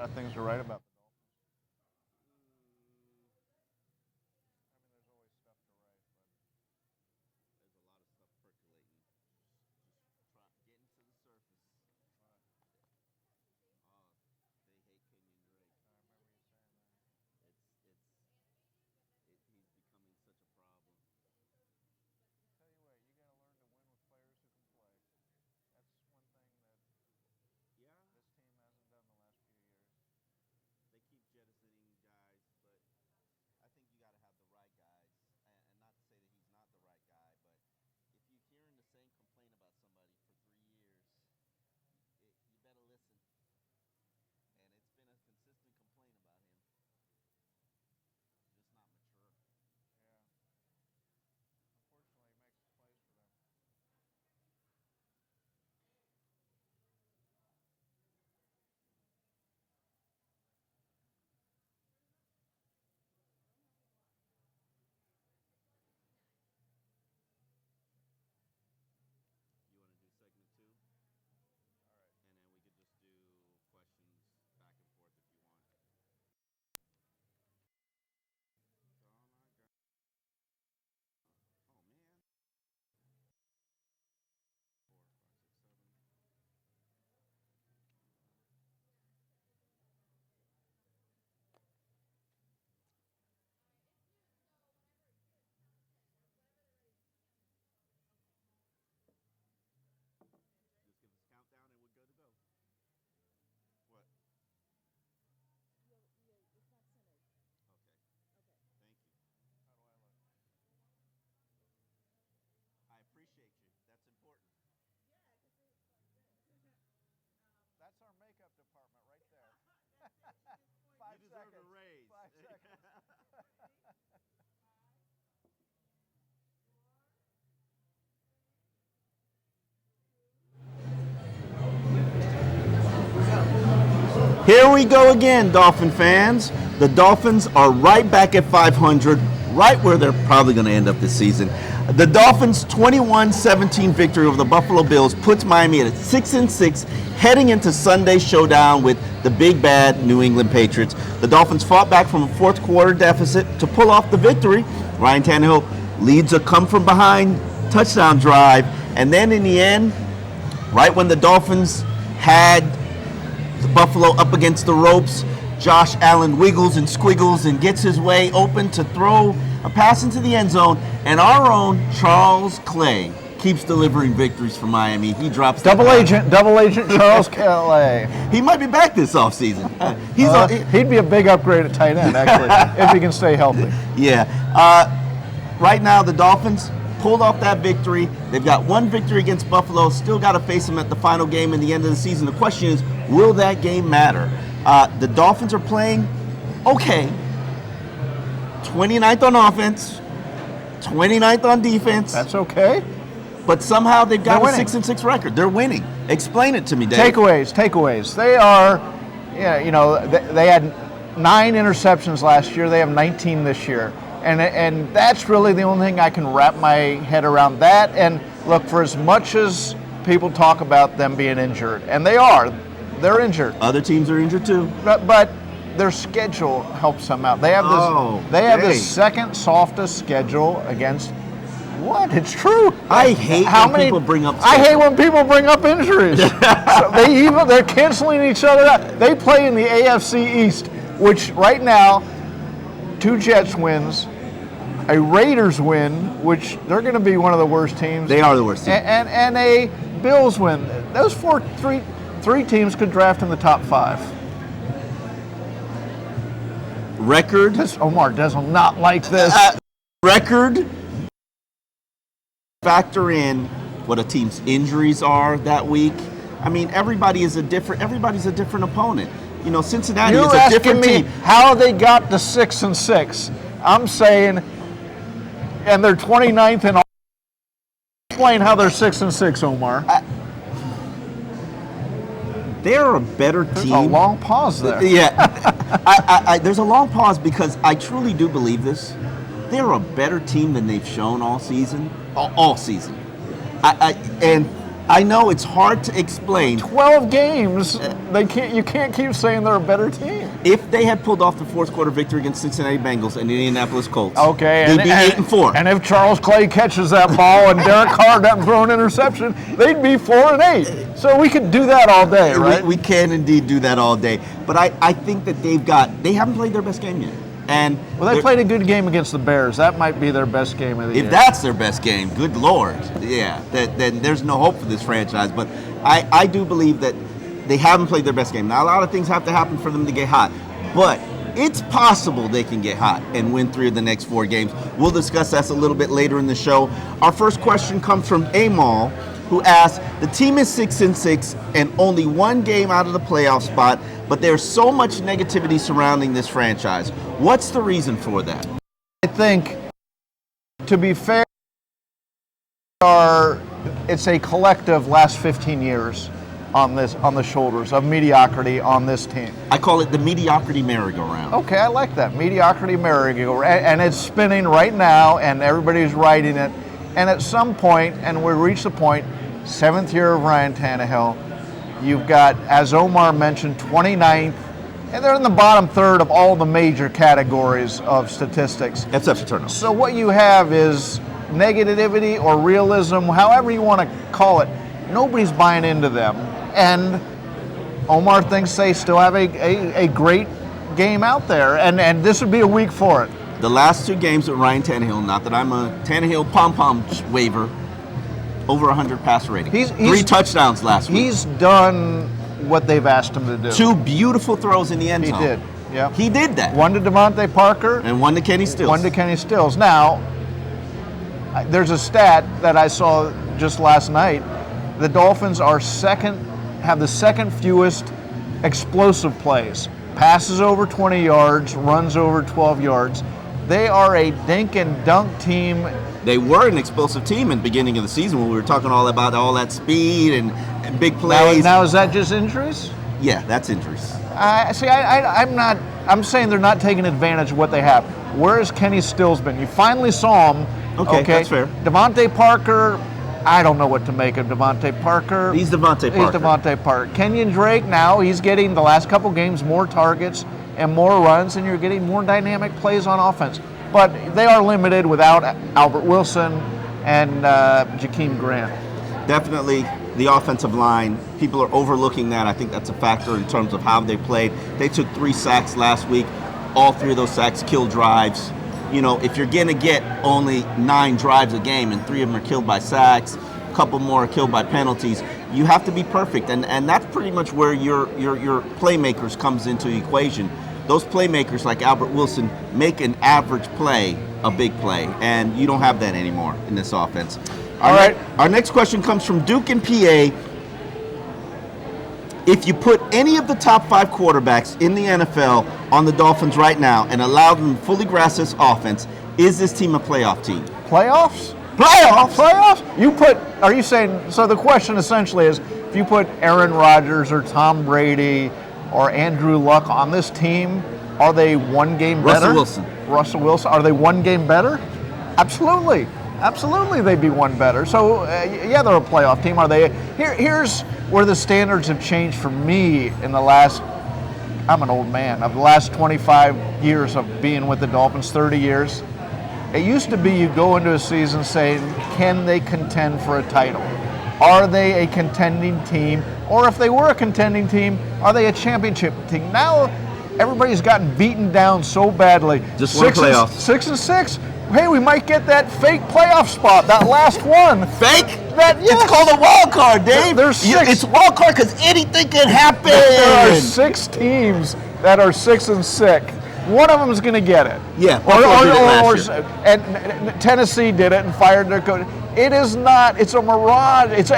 kind of things to write about the Dolphins? That's our makeup department right there. 5 You seconds. deserve a raise. 5 seconds. Here we go again, Dolphin fans. The Dolphins are right back at 500, right where they're probably going to end up this season. The Dolphins' 21-17 victory over the Buffalo Bills puts Miami at 6-6, heading into Sunday's showdown with the big bad New England Patriots. The Dolphins fought back from a fourth quarter deficit to pull off the victory. Ryan Tannehill leads a come-from-behind touchdown drive, and then in the end, right when the Dolphins had Buffalo up against the ropes, Josh Allen wiggles and squiggles and gets his way open to throw a pass into the end zone, and our own Charles Clay keeps delivering victories for Miami. He drops Double agent Charles Clay. He might be back this offseason. He'd be a big upgrade at tight end, actually, if he can stay healthy. Yeah. Right now, the Dolphins pulled off that victory. They've got one victory against Buffalo. Still got to face them at the final game in the end of the season. The question is, will that game matter? The Dolphins are playing okay. 29th on offense, 29th on defense. That's okay. But somehow they've got a winning. 6-6 record. They're winning. Explain it to me, Dave. Takeaways. They are, they had 9 interceptions last year. They have 19 this year. And that's really the only thing I can wrap my head around that. And look, for as much as people talk about them being injured, and they're injured. Other teams are injured too. But their schedule helps them out. They have the second softest schedule against. What? It's true. I hate when people bring up. I hate when people bring up injuries. So they're canceling each other out. They play in the AFC East, which right now, 2 Jets wins, a Raiders win, which they're going to be one of the worst teams. They are the worst team. And a Bills win. Those three teams could draft in the top 5. Record. Omar does not like this. Record. Factor in what a team's injuries are that week. I mean, everybody's a different opponent. You know, Cincinnati is a different team. How they got to 6-6. I'm saying, and they're 29th in all. Explain how they're 6-6, Omar. They're a better team. There's a long pause there. Yeah, there's a long pause because I truly do believe this. They're a better team than they've shown all season. All season. And I know it's hard to explain. 12 games. You can't keep saying they're a better team. If they had pulled off the fourth quarter victory against Cincinnati Bengals and Indianapolis Colts, okay, they'd be 8-4. And if Charles Clay catches that ball and Derek Carr doesn't throw an interception, they'd be 4-8. So we could do that all day, right? We can indeed do that all day. But I think that they haven't played their best game yet. Well, they played a good game against the Bears. That might be their best game of the year. If that's their best game, good Lord. Yeah, then there's no hope for this franchise. But I do believe that they haven't played their best game. Now, a lot of things have to happen for them to get hot. But it's possible they can get hot and win 3 of the next 4 games. We'll discuss that a little bit later in the show. Our first question comes from Amal, who asks, the team is 6-6 and only 1 game out of the playoff spot, but there's so much negativity surrounding this franchise. What's the reason for that? I think, to be fair, it's a collective last 15 years on the shoulders of mediocrity on this team. I call it the mediocrity merry-go-round. Okay, I like that. Mediocrity merry-go-round. And it's spinning right now, and everybody's riding it. And at some point, and we reach the point, 7th year of Ryan Tannehill, you've got, as Omar mentioned, 29th, and they're in the bottom third of all the major categories of statistics. Except for turnovers. So what you have is negativity or realism, however you want to call it. Nobody's buying into them. And Omar thinks they still have a great game out there, and this would be a week for it. The last 2 games with Ryan Tannehill, not that I'm a Tannehill pom-pom waver, over 100 passer rating. 3 touchdowns last week. He's done what they've asked him to do. 2 beautiful throws in the end zone. He did, yeah. He did that. 1 to Devontae Parker. And 1 to Kenny Stills. 1 to Kenny Stills. Now, there's a stat that I saw just last night. The Dolphins have the second fewest explosive plays. Passes over 20 yards, runs over 12 yards. They are a dink and dunk team. They were an explosive team in the beginning of the season when we were talking all about all that speed and big plays. Now is that just injuries? Yeah, that's injuries. I'm saying they're not taking advantage of what they have. Where has Kenny Stills been? You finally saw him. Okay, that's fair. Devontae Parker, I don't know what to make of Devontae Parker. He's Devontae Parker. Kenyon Drake now, he's getting the last couple games more targets and more runs, and you're getting more dynamic plays on offense. But they are limited without Albert Wilson and Jakeem Grant. Definitely the offensive line. People are overlooking that. I think that's a factor in terms of how they played. They took 3 sacks last week. All 3 of those sacks killed drives. You know, if you're going to get only 9 drives a game and 3 of them are killed by sacks, a couple more are killed by penalties, you have to be perfect. And that's pretty much where your playmakers comes into the equation. Those playmakers like Albert Wilson make an average play a big play, and you don't have that anymore in this offense. All right. Our next question comes from Duke in PA. If you put any of the top 5 quarterbacks in the NFL on the Dolphins right now and allow them to fully grasp this offense, is this team a playoff team? Playoffs? Are you saying, so the question essentially is, if you put Aaron Rodgers or Tom Brady or Andrew Luck on this team, are they 1 game better? Russell Wilson. Are they 1 game better? Absolutely. Absolutely, they'd be 1 better. So, yeah, they're a playoff team. Are they? Here's where the standards have changed for me in the last, I'm an old man, of the last 25 years of being with the Dolphins, 30 years. It used to be you go into a season saying, can they contend for a title? Are they a contending team? Or if they were a contending team, are they a championship team? Now, everybody's gotten beaten down so badly. Just 1 playoff. 6-6. Hey, we might get that fake playoff spot, that last one. Fake? Yes. It's called a wild card, Dave. There's 6. It's wild card because anything can happen. There are 6 teams that are 6-6. One of them is going to get it. Yeah. And Tennessee did it and fired their coach. It is not. It's a mirage. It's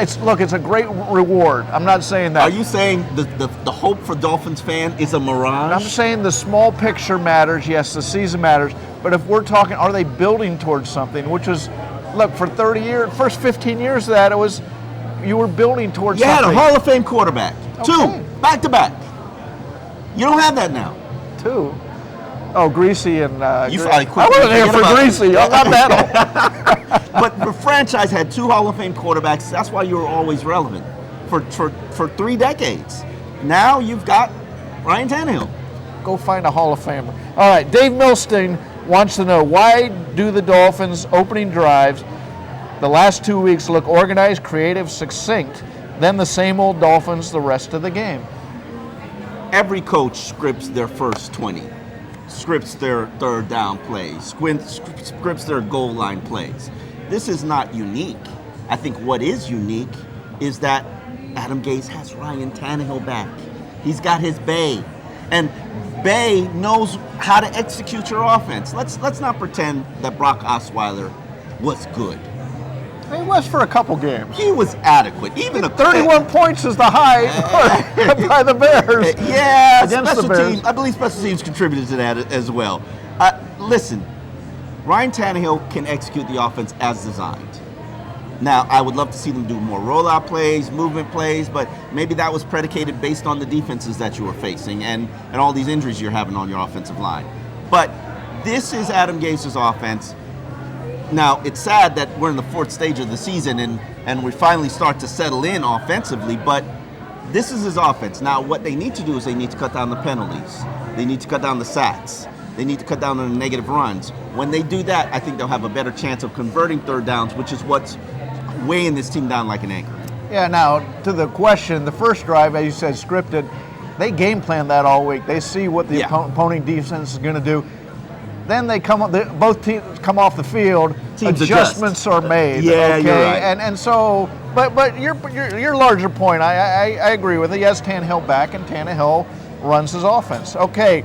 a great reward. I'm not saying that. Are you saying the hope for Dolphins fan is a mirage? I'm saying the small picture matters. Yes, the season matters. But if we're talking, are they building towards something? Which is, look, for 30 years, first 15 years of that, it was you were building towards something. You had a Hall of Fame quarterback. Okay. 2, back to back. You don't have that now. 2. Oh, Greasy and You Gre- probably I quickly wasn't here forget for about- Greasy. I'm not that old. But the franchise had 2 Hall of Fame quarterbacks. That's why you were always relevant for 3 decades. Now you've got Ryan Tannehill. Go find a Hall of Famer. All right, Dave Milstein wants to know, why do the Dolphins' opening drives the last 2 weeks look organized, creative, succinct, then the same old Dolphins the rest of the game? Every coach scripts their first 20, scripts their third down plays, scripts their goal line plays. This is not unique. I think what is unique is that Adam Gase has Ryan Tannehill back. He's got his Bay. And Bay knows how to execute your offense. Let's not pretend that Brock Osweiler was good. He was for a couple games. He was adequate. Even 31 points is the high by the Bears. Yeah, Against special the Bears. teams. I believe special teams contributed to that as well. Listen, Ryan Tannehill can execute the offense as designed. Now, I would love to see them do more rollout plays, movement plays, but maybe that was predicated based on the defenses that you were facing and all these injuries you're having on your offensive line. But this is Adam Gase's offense. Now, it's sad that we're in the 4th stage of the season and we finally start to settle in offensively, but this is his offense. Now, what they need to do is they need to cut down the penalties. They need to cut down the sacks. They need to cut down on the negative runs. When they do that, I think they'll have a better chance of converting third downs, which is what's weighing this team down like an anchor. Yeah, now, to the question, the first drive, as you said, scripted, they game plan that all week. They see what the opponent defense is going to do. Then they both teams come off the field. Teams adjustments are made. Yeah, okay? you're right. And so, but your larger point, I agree with it. He has Tannehill back, and Tannehill runs his offense. Okay,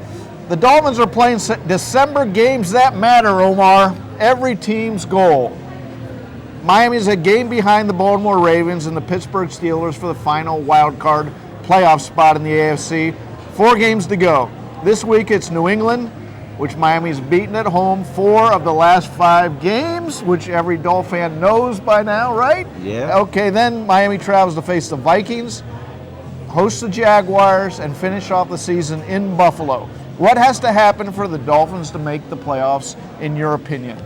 the Dolphins are playing December games that matter, Omar. Every team's goal. Miami's a game behind the Baltimore Ravens and the Pittsburgh Steelers for the final wild card playoff spot in the AFC. 4 games to go. This week it's New England, which Miami's beaten at home 4 of the last 5 games, which every Dolphin fan knows by now, right? Yeah. Okay, then Miami travels to face the Vikings, host the Jaguars, and finish off the season in Buffalo. What has to happen for the Dolphins to make the playoffs, in your opinion?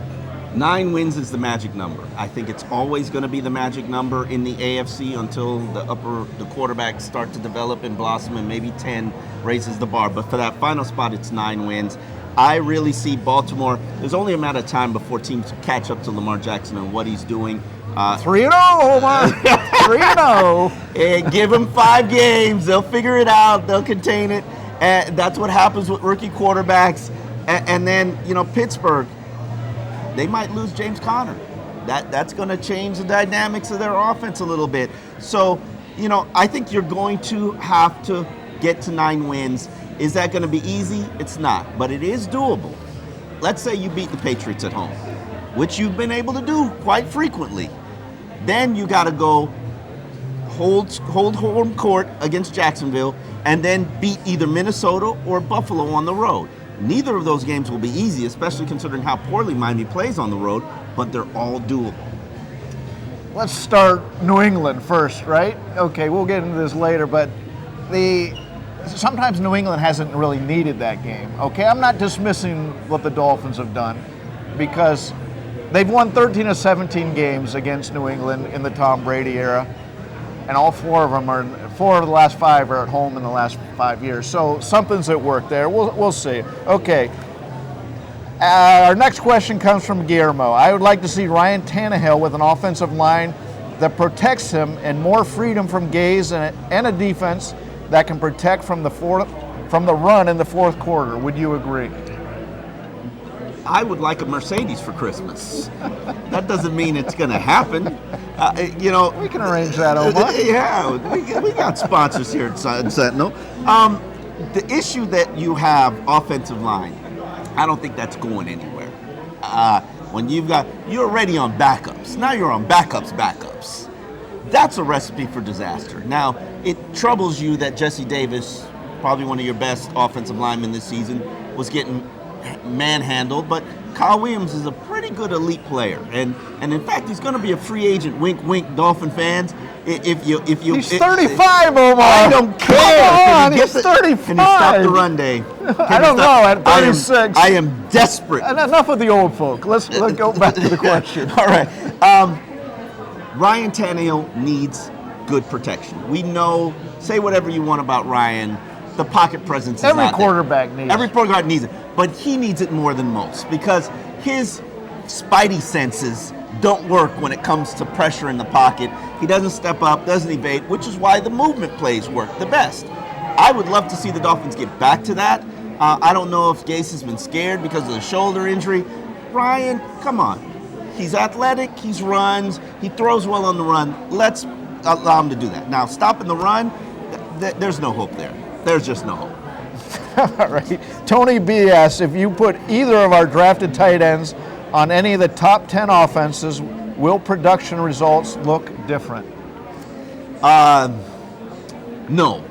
9 wins is the magic number. I think it's always going to be the magic number in the AFC until the quarterbacks start to develop and blossom, and maybe 10 raises the bar. But for that final spot, it's 9 wins. I really see Baltimore. There's only a matter of time before teams catch up to Lamar Jackson and what he's doing. 3-0, Omar. 3-0. And give them 5 games. They'll figure it out. They'll contain it. And that's what happens with rookie quarterbacks. And then, Pittsburgh, they might lose James Conner. That's going to change the dynamics of their offense a little bit. So, I think you're going to have to get to 9 wins. Is that going to be easy? It's not, but it is doable. Let's say you beat the Patriots at home, which you've been able to do quite frequently. Then you got to go hold home court against Jacksonville and then beat either Minnesota or Buffalo on the road. Neither of those games will be easy, especially considering how poorly Miami plays on the road, but they're all doable. Let's start New England first, right? Okay, we'll get into this later, but sometimes New England hasn't really needed that game. Okay, I'm not dismissing what the Dolphins have done because they've won 13 of 17 games against New England in the Tom Brady era, and all 4 of the last 5 are at home in the last 5 years. So something's at work there. We'll see. Okay. Our next question comes from Guillermo. I would like to see Ryan Tannehill with an offensive line that protects him and more freedom from Gase and a defense that can protect from the run in the 4th quarter. Would you agree? I would like a Mercedes for Christmas. That doesn't mean it's going to happen. We can arrange that, Omar. Yeah, we got sponsors here at Sentinel. The issue that you have offensive line, I don't think that's going anywhere. When you're already on backups. Now you're on backups. That's a recipe for disaster. Now, it troubles you that Jesse Davis, probably one of your best offensive linemen this season, was getting manhandled, but Kyle Williams is a pretty good elite player, and in fact, he's going to be a free agent. Wink, wink, Dolphin fans. If you, he's 35, Omar. I don't care. Come on, he's 35. Can he stop the run, Dave? I don't know. At 36, I am desperate. Enough of the old folk. Let's go back to the question. All right. Ryan Tannehill needs good protection. We know. Say whatever you want about Ryan. The pocket presence is Every not quarterback there. needs it. Every quarterback needs it. But he needs it more than most because his spidey senses don't work when it comes to pressure in the pocket. He doesn't step up, doesn't evade, which is why the movement plays work the best. I would love to see the Dolphins get back to that. I don't know if Gase has been scared because of the shoulder injury. Ryan, come on. He's athletic, he runs, he throws well on the run. Let's allow him to do that. Now, stopping the run, there's no hope there. There's just no hope. All right. Tony B asks, if you put either of our drafted tight ends on any of the top 10 offenses, will production results look different? No.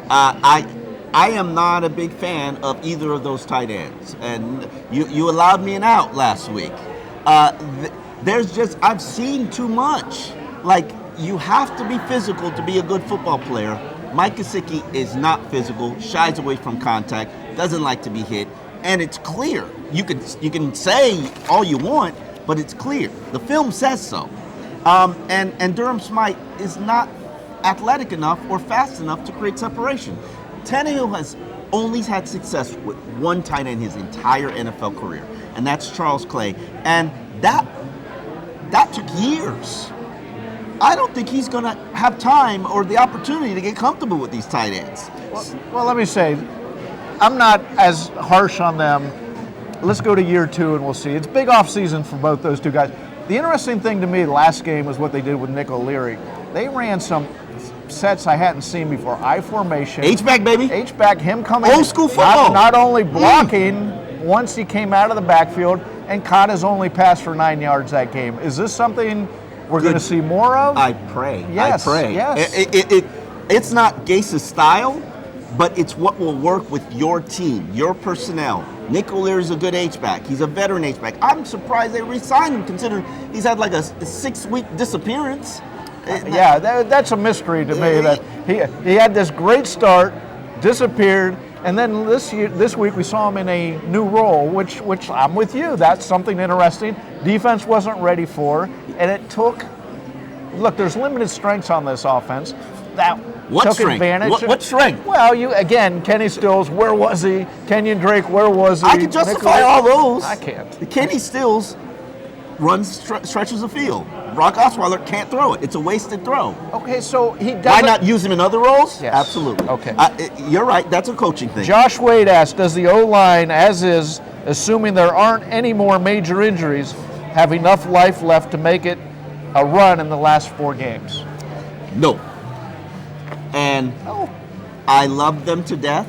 I am not a big fan of either of those tight ends. And you allowed me an out last week. I've seen too much. Like, you have to be physical to be a good football player. Mike Gesicki is not physical, shies away from contact, doesn't like to be hit, and it's clear. You can say all you want, but it's clear. The film says so. And Durham Smythe is not athletic enough or fast enough to create separation. Tannehill has only had success with one tight end his entire NFL career, and that's Charles Clay. And that took years. I don't think he's going to have time or the opportunity to get comfortable with these tight ends. Well, let me say, I'm not as harsh on them. Let's go to year 2 and we'll see. It's big off season for both those two guys. The interesting thing to me last game was what they did with Nick O'Leary. They ran some sets I hadn't seen before. I formation. H-back, baby. H-back, him coming. Old school football. Not only blocking once he came out of the backfield and caught his only pass for 9 yards that game. Is this something we're going to see more of? I pray. Yes, I pray. Yes. It's not Gase's style, but it's what will work with your team, your personnel. Nick O'Leary's a good H-back. He's a veteran H-back. I'm surprised they re-signed him considering he's had like a 6-week disappearance. Yeah, that's a mystery to me that he had this great start, disappeared, and then this week we saw him in a new role, which I'm with you. That's something interesting. Defense wasn't ready for, and it took. Look, there's limited strengths on this offense. What took strength? advantage. What strength? Well, Kenny Stills, where was he? Kenyon Drake, where was he? I can justify all those. I can't. Kenny Stills runs stretches of field. Brock Osweiler can't throw it. It's a wasted throw. Okay, so he doesn't. Why not use him in other roles? Yes. Absolutely. Okay. You're right. That's a coaching thing. Josh Wade asks, does the O-line, as is, assuming there aren't any more major injuries, have enough life left to make it a run in the last 4 games? No. And I love them to death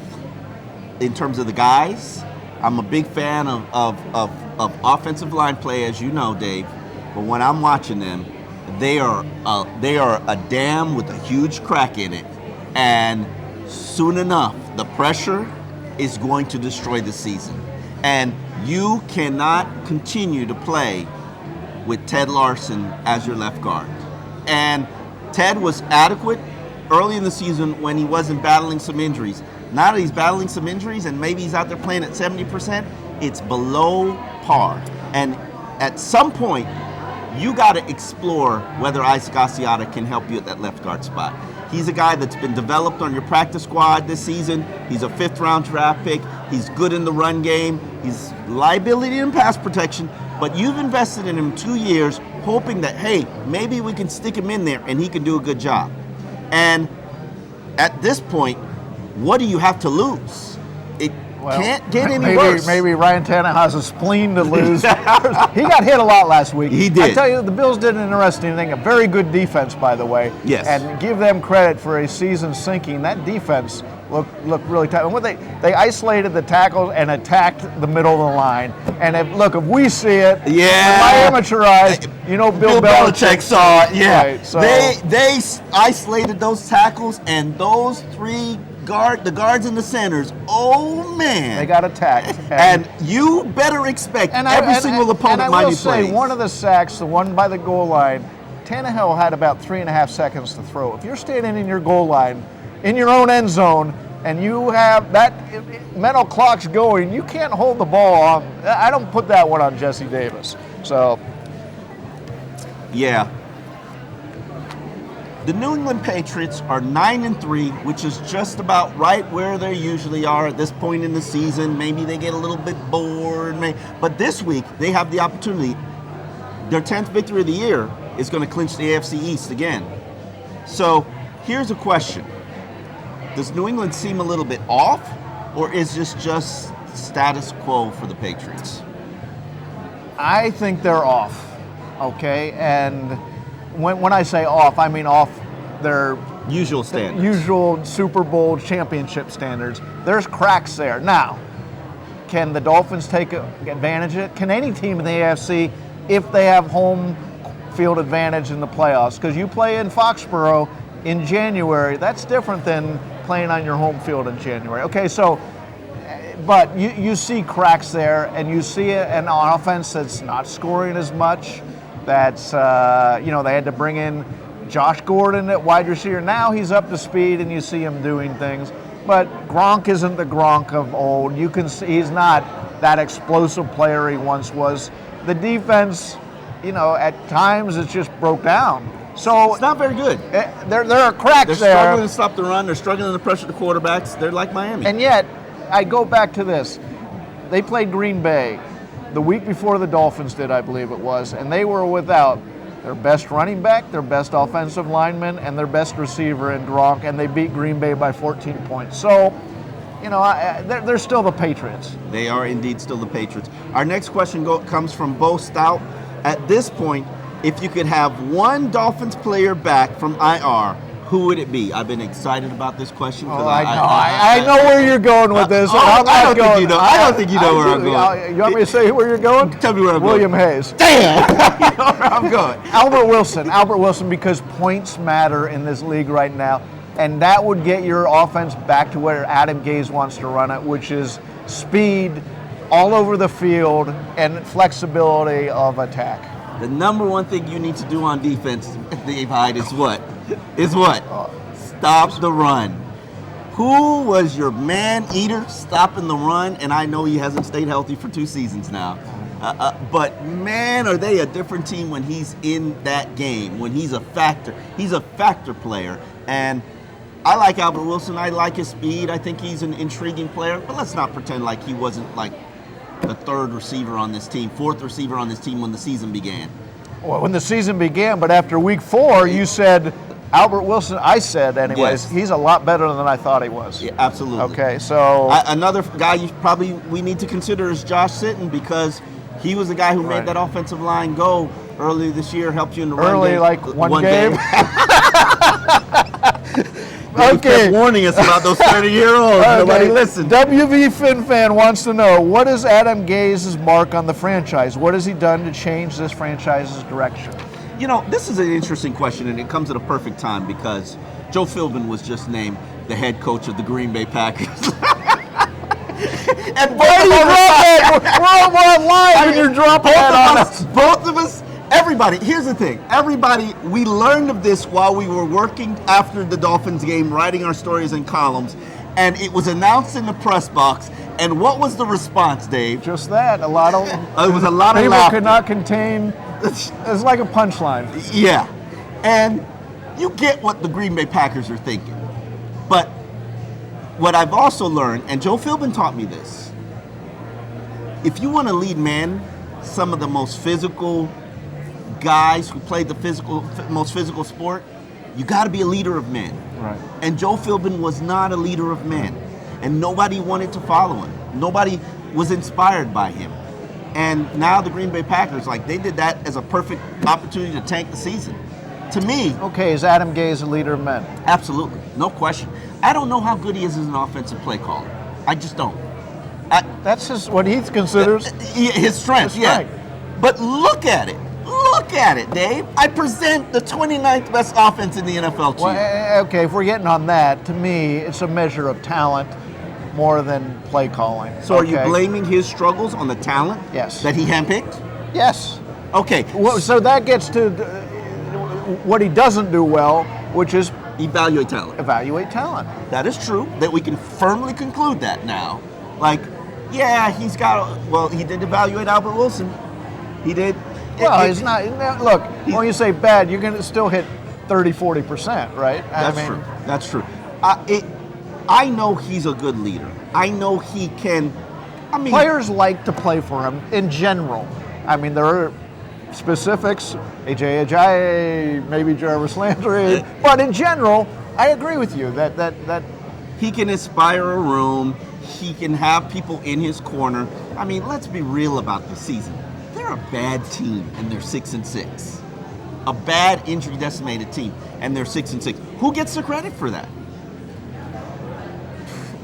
in terms of the guys. I'm a big fan of offensive line play, as you know, Dave. But when I'm watching them, they are a dam with a huge crack in it. And soon enough, the pressure is going to destroy the season. And you cannot continue to play with Ted Larson as your left guard. And Ted was adequate early in the season when he wasn't battling some injuries. Now that he's battling some injuries and maybe he's out there playing at 70%, it's below par. And at some point, you got to explore whether Isaac Asiata can help you at that left guard spot. He's a guy that's been developed on your practice squad this season. He's a 5th-round draft pick. He's good in the run game. He's liability in pass protection. But you've invested in him 2 years, hoping that, hey, maybe we can stick him in there and he can do a good job. And at this point, what do you have to lose? It can't get any worse. Maybe Ryan Tannehill has a spleen to lose. He got hit a lot last week. He did. I tell you, the Bills did an interesting thing. A very good defense, by the way. Yes. And give them credit for a season sinking. That defense looked really tight. And what they isolated the tackles and attacked the middle of the line. And if we see it, with my amateur eyes, Bill Belichick saw it. Yeah. Right, so they isolated those tackles, and those 3 the guards and the centers, oh man, They got attacked. and you better expect every single opponent and I will Miami say, plays. one of the sacks, the one by the goal line, Tannehill had about 3.5 seconds to throw. If you're standing in your goal line, in your own end zone, and you have that mental clock's going, you can't hold the ball on. I don't put that one on Jesse Davis. So, yeah. The New England Patriots are 9-3, which is just about right where they usually are at this point in the season. Maybe they get a little bit bored, but this week they have the opportunity. Their 10th victory of the year is going to clinch the AFC East again. So here's a question. Does New England seem a little bit off, or is this just status quo for the Patriots? I think they're off, okay? And when I say off, I mean off their Usual standards. usual Super Bowl championship standards. There's cracks there. Now, can the Dolphins take advantage of it? Can any team in the AFC, if they have home field advantage in the playoffs? Because you play in Foxborough in January, that's different than playing on your home field in January. Okay, so, but you see cracks there, and you see an offense that's not scoring as much. That's, they had to bring in Josh Gordon at wide receiver. Now he's up to speed, and you see him doing things. But Gronk isn't the Gronk of old. You can see he's not that explosive player he once was. The defense, at times it's just broke down. So It's not very good. there are cracks They're there. struggling to stop the run. They're struggling to pressure the quarterbacks. They're like Miami. And yet, I go back to this. They played Green Bay the week before the Dolphins did, I believe it was, and they were without their best running back, their best offensive lineman, and their best receiver in Gronk, and they beat Green Bay by 14 points. So, they're still the Patriots. They are indeed still the Patriots. Our next question comes from Bo Stout. At this point, if you could have one Dolphins player back from IR, who would it be? I've been excited about this question. Oh, I know where you're going with this. I don't think you know. I don't think you know where I'm going. You want me to say where you're going? Tell me where I'm William going. Hayes. Damn! You know where I'm going. Albert Wilson, because points matter in this league right now, and that would get your offense back to where Adam Gase wants to run it, which is speed all over the field and flexibility of attack. The number one thing you need to do on defense, Dave Hyde, is what? Stop the run. Who was your man-eater stopping the run? And I know he hasn't stayed healthy for 2 seasons now. But, man, are they a different team when he's in that game, when he's a factor. He's a factor player. And I like Albert Wilson. I like his speed. I think he's an intriguing player. But let's not pretend like he wasn't like the third receiver on this team, fourth receiver on this team when the season began. Well, when the season began, but after week 4, you said Albert Wilson, I said anyways, Yes. He's a lot better than I thought he was. Yeah, absolutely. Okay, so Another guy we need to consider is Josh Sitton, because he was the guy who Right. made that offensive line go earlier this year, helped you in the run early, game. like one game. He kept warning us about those 30-year-olds. Nobody listened. WV FinFan wants to know, what is Adam Gaze's mark on the franchise? What has he done to change this franchise's direction? This is an interesting question, and it comes at a perfect time because Joe Philbin was just named the head coach of the Green Bay Packers. And Why do you drop that? We're on live and you're dropping that on us. Both of us, everybody, here's the thing. Everybody, we learned of this while we were working after the Dolphins game, writing our stories and columns, and it was announced in the press box. And what was the response, Dave? Just that, a lot of It was a lot of people laughter. could not contain. It's like a punchline. Yeah. And you get what the Green Bay Packers are thinking. But what I've also learned, and Joe Philbin taught me this, if you want to lead men, some of the most physical guys who play the most physical sport, you got to be a leader of men. Right. And Joe Philbin was not a leader of men. And nobody wanted to follow him. Nobody was inspired by him. And now the Green Bay Packers, they did that as a perfect opportunity to tank the season. To me, Okay, is Adam Gase a leader of men? absolutely, no question. I don't know how good he is as an offensive play caller. I just don't. That's just what he considers. His strength, His yeah. strength. But look at it. look at it, Dave. I present the 29th best offense in the NFL to you. Well, okay, if we're getting on that, to me, it's a measure of talent more than play calling. So are you blaming his struggles on the talent Yes. that he handpicked? Yes. Okay. Well, so that gets to what he doesn't do well, which is Evaluate talent. evaluate talent. That is true. That we can firmly conclude that now. Like, yeah, he did evaluate Albert Wilson. He did. Well, it's not. Look, when you say bad, you're going to still hit 30-40%, right? That's true. That's true. I know he's a good leader. I know he can. I mean, players like to play for him in general. I mean, there are specifics, AJ Ajayi, maybe Jarvis Landry, but in general, I agree with you that he can inspire a room. He can have people in his corner. I mean, let's be real about this season. They're a bad team, and they're 6-6. A bad injury-decimated team, and they're 6-6. Who gets the credit for that?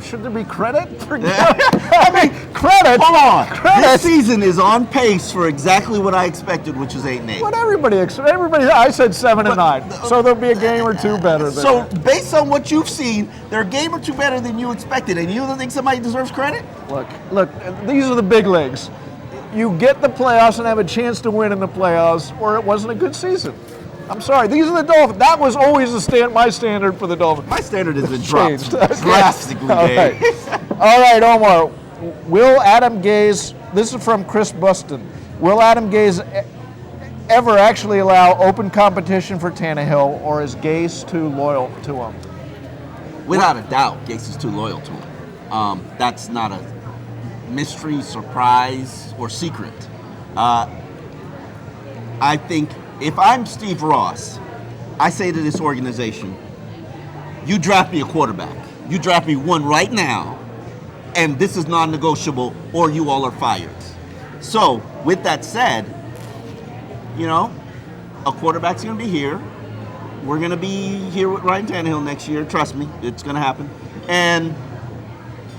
should there be credit for I mean, credit. Hold on. Credit. This season is on pace for exactly what I expected, which is 8-8. What everybody, I said 7-9. So there'll be a game or two better than So that. based on what you've seen, they're a game or two better than you expected, and you don't think somebody deserves credit? Look, these are the big leagues. You get the playoffs and have a chance to win in the playoffs, or it wasn't a good season. I'm sorry. These are the Dolphins. That was always my standard for the Dolphins. My standard has been Changed. dropped drastically, Dave. All right, Omar. Will Adam Gase, this is from Chris Buston, will Adam Gase ever actually allow open competition for Tannehill, or is Gase too loyal to him? Without a doubt, Gase is too loyal to him. That's not a mystery, surprise, or secret. I think if I'm Steve Ross, I say to this organization, you draft me a quarterback. You draft me one right now, and this is non-negotiable, or you all are fired. So, with that said, a quarterback's going to be here. We're going to be here with Ryan Tannehill next year. Trust me, it's going to happen. And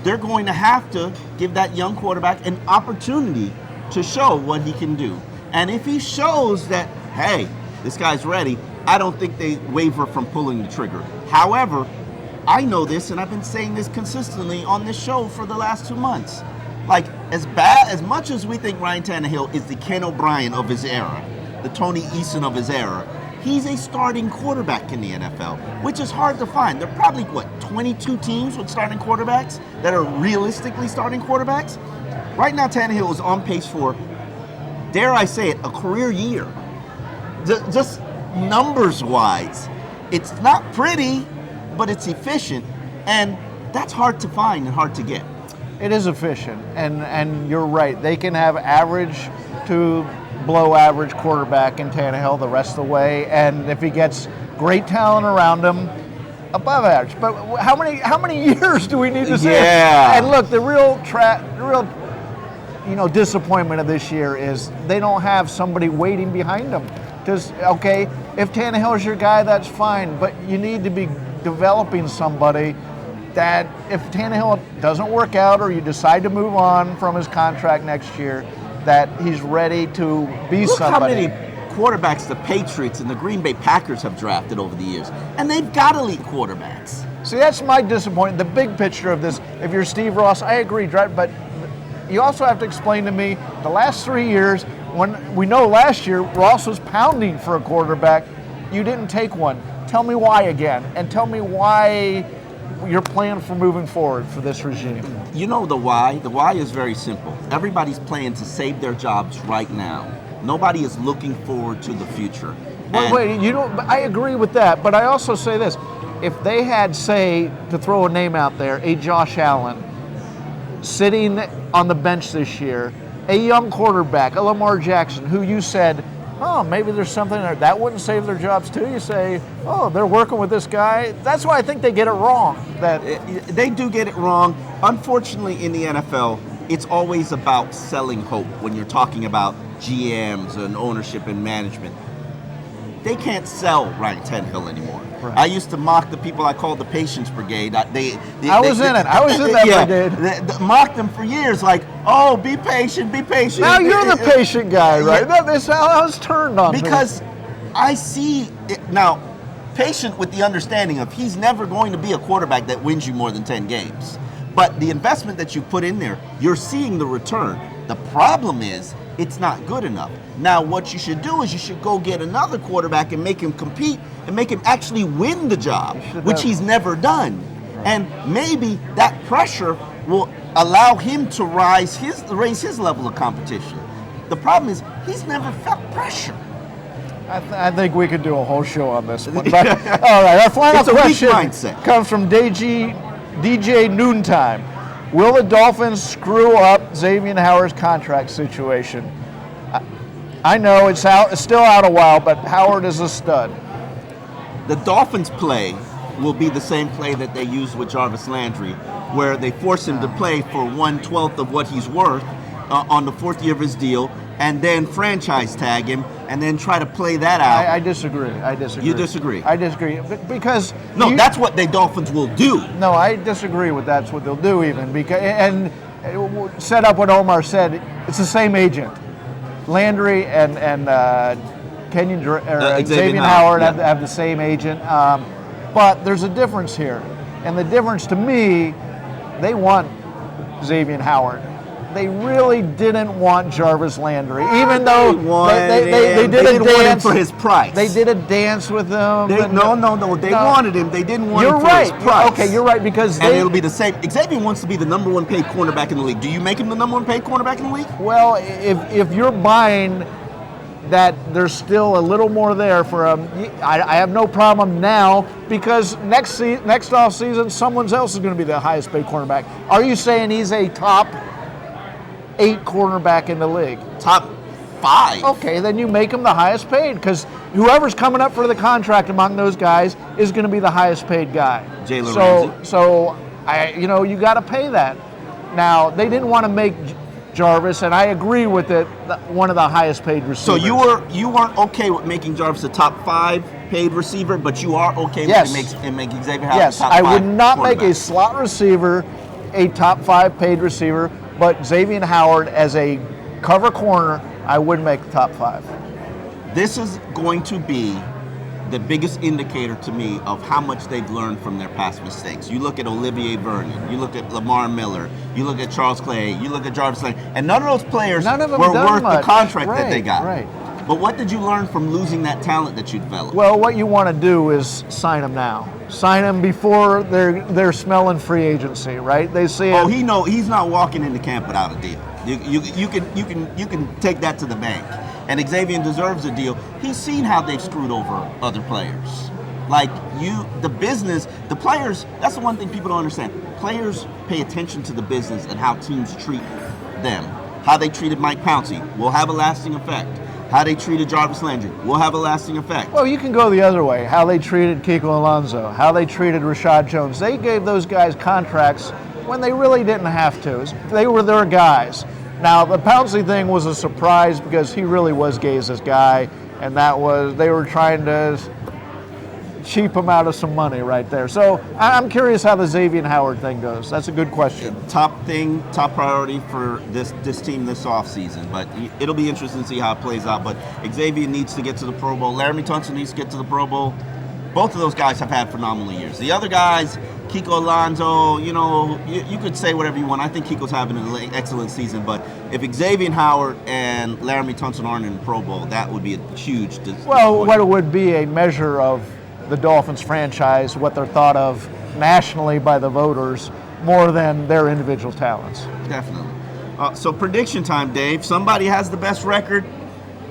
they're going to have to give that young quarterback an opportunity to show what he can do. And if he shows that, hey, this guy's ready, I don't think they waver from pulling the trigger. However, I know this, and I've been saying this consistently on this show for the last 2 months. Like, as much as we think Ryan Tannehill is the Ken O'Brien of his era, the Tony Eason of his era, he's a starting quarterback in the NFL, which is hard to find. There are probably, 22 teams with starting quarterbacks that are realistically starting quarterbacks? Right now, Tannehill is on pace for, dare I say it, a career year. Just numbers-wise. It's not pretty, but it's efficient, and that's hard to find and hard to get. It is efficient, and you're right. They can have average to below average quarterback in Tannehill the rest of the way, and if he gets great talent around him, above average. But how many years do we need to see? Yeah. And look, the real disappointment of this year is they don't have somebody waiting behind them. Because, okay, if Tannehill is your guy, that's fine, but you need to be developing somebody that if Tannehill doesn't work out or you decide to move on from his contract next year, that he's ready to be somebody. Look how many quarterbacks the Patriots and the Green Bay Packers have drafted over the years, and they've got elite quarterbacks. See, that's my disappointment. The big picture of this, if you're Steve Ross, I agree, but you also have to explain to me the last 3 years, when we know last year Ross was pounding for a quarterback, you didn't take one. Tell me why again, and tell me why your plan for moving forward for this regime. You know the why? The why is very simple. Everybody's playing to save their jobs right now. Nobody is looking forward to the future. I agree with that, but I also say this. If they had, say, to throw a name out there, a Josh Allen sitting on the bench this year, a young quarterback, a Lamar Jackson, who you said, oh, maybe there's something there, that wouldn't save their jobs too. You say, oh, they're working with this guy. That's why I think they get it wrong. They do get it wrong. Unfortunately, in the NFL, it's always about selling hope when you're talking about GMs and ownership and management. they can't sell Ryan Tannehill anymore. Right. I used to mock the people I called the Patience Brigade. I was in that brigade. They mocked them for years, like, oh, be patient, be patient. Now you're the patient guy, right? That's how I was turned on. Because I see it now, patient with the understanding of he's never going to be a quarterback that wins you more than 10 games. But the investment that you put in there, you're seeing the return. The problem is, it's not good enough. Now, what you should do is you should go get another quarterback and make him compete and make him actually win the job, which he's never done. And maybe that pressure will allow him to raise his level of competition. The problem is he's never felt pressure. I think we could do a whole show on this one. But, all right, our final question comes from DJ Noontime. Will the Dolphins screw up Xavier Howard's contract situation? I know it's still out a while, but Howard is a stud. The Dolphins' play will be the same play that they used with Jarvis Landry, where they force him to play for 1/12 of what he's worth on the 4th year of his deal, and then franchise tag him, and then try to play that out. I disagree. You disagree? I disagree because that's what the Dolphins will do. No, I disagree with that's what they'll do even because and set up what Omar said. It's the same agent. Landry and Xavier Howard have the same agent, but there's a difference here, and the difference to me, they want Xavier Howard. They really didn't want Jarvis Landry, even though they didn't want him for his price. They did a dance with him. They wanted him. They didn't want him for his price. Okay, you're right because it'll be the same. Xavier wants to be the number 1 paid cornerback in the league. Do you make him the number 1 paid cornerback in the league? Well, if you're buying that there's still a little more there for him, I have no problem now because next off season someone else is going to be the highest paid cornerback. Are you saying he's a top 8 cornerback in the league? Top 5. Okay, then you make him the highest paid because whoever's coming up for the contract among those guys is going to be the highest paid guy. Jalen Ramsey. So you got to pay that. Now they didn't want to make Jarvis, and I agree with it, one of the highest paid receivers. So you weren't okay with making Jarvis a top 5 paid receiver, but you are okay with making Xavier Howard a top 5. Yes, I would not make a slot receiver a top 5 paid receiver. But Xavier Howard as a cover corner, I would make the top 5. This is going to be the biggest indicator to me of how much they've learned from their past mistakes. You look at Olivier Vernon, you look at Lamar Miller, you look at Charles Clay, you look at Jarvis Landry, and none of those players were worth the contract that they got. Right. But what did you learn from losing that talent that you developed? Well, what you want to do is sign them now. Sign them before they're smelling free agency, right? They see it. Oh, he's not walking into camp without a deal. You can take that to the bank. And Xavier deserves a deal. He's seen how they've screwed over other players. Like the business, the players. That's the one thing people don't understand. Players pay attention to the business and how teams treat them. How they treated Mike Pouncey will have a lasting effect. How they treated Jarvis Landry will have a lasting effect. Well, you can go the other way. How they treated Kiko Alonso, how they treated Rashad Jones. They gave those guys contracts when they really didn't have to. They were their guys. Now, the Pouncey thing was a surprise because he really was Gaze's guy, and they were trying to cheap him out of some money right there. So I'm curious how the Xavier Howard thing goes. That's a good question. Top priority for this team this offseason. But it'll be interesting to see how it plays out. But Xavier needs to get to the Pro Bowl. Laramie Tunsil needs to get to the Pro Bowl. Both of those guys have had phenomenal years. The other guys, Kiko Alonso, you could say whatever you want. I think Kiko's having an excellent season. But if Xavier Howard and Laramie Tunsil aren't in the Pro Bowl, that would be a huge Well, what it would be a measure of the Dolphins franchise, what they're thought of nationally by the voters, more than their individual talents. Definitely. So prediction time, Dave. Somebody has the best record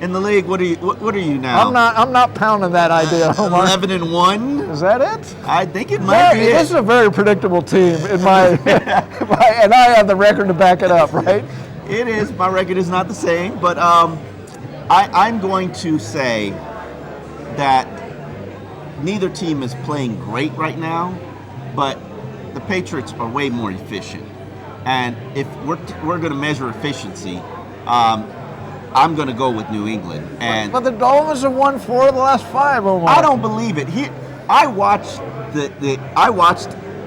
in the league. What are you now? I'm not pounding that idea, Omar. 11-1. Is that it? I think it might be. This is a very predictable team in my, and I have the record to back it up, right? It is. My record is not the same, but I'm going to say that neither team is playing great right now, but the Patriots are way more efficient. And if we're going to measure efficiency, I'm going to go with New England. And But the Dolphins have won 4 of the last 5, Omar. I don't believe it. I watched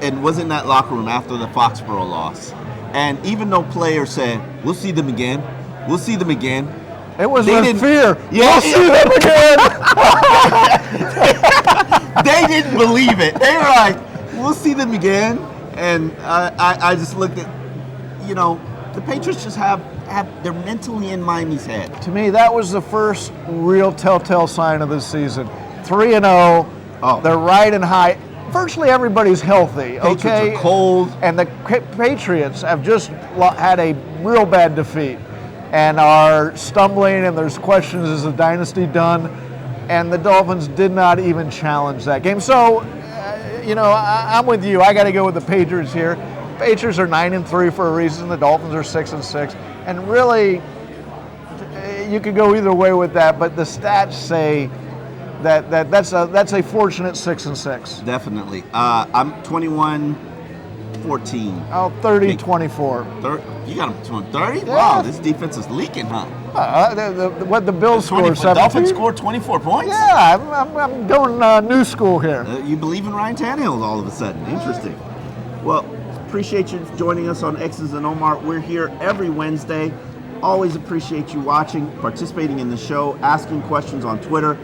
and was in that locker room after the Foxborough loss. And even though players said, "We'll see them again. We'll see them again." It was They with didn't- fear. Yeah, We'll see them again. They didn't believe it. They were like, "We'll see them again." And I just looked at, the Patriots just they're mentally in Miami's head. To me, that was the first real telltale sign of this season. 3-0. Oh. They're riding high. Virtually everybody's healthy. Patriots Okay. are cold. And the Patriots have just had a real bad defeat and are stumbling, and there's questions, is the dynasty done? And the Dolphins did not even challenge that game. So, I'm with you. I got to go with the Patriots here. Patriots are 9-3 for a reason. The Dolphins are 6-6. And really, you could go either way with that, but the stats say that's a fortunate 6-6. Definitely. I'm 21-14. Oh, 30-24. You got them 30? Yeah. Wow, this defense is leaking, huh? What the Bills score, 17? Dolphins scored 24 points? Yeah, I'm going new school here. You believe in Ryan Tannehill all of a sudden. Interesting. Well, appreciate you joining us on X's and Omar. We're here every Wednesday. Always appreciate you watching, participating in the show, asking questions on Twitter.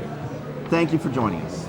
Thank you for joining us.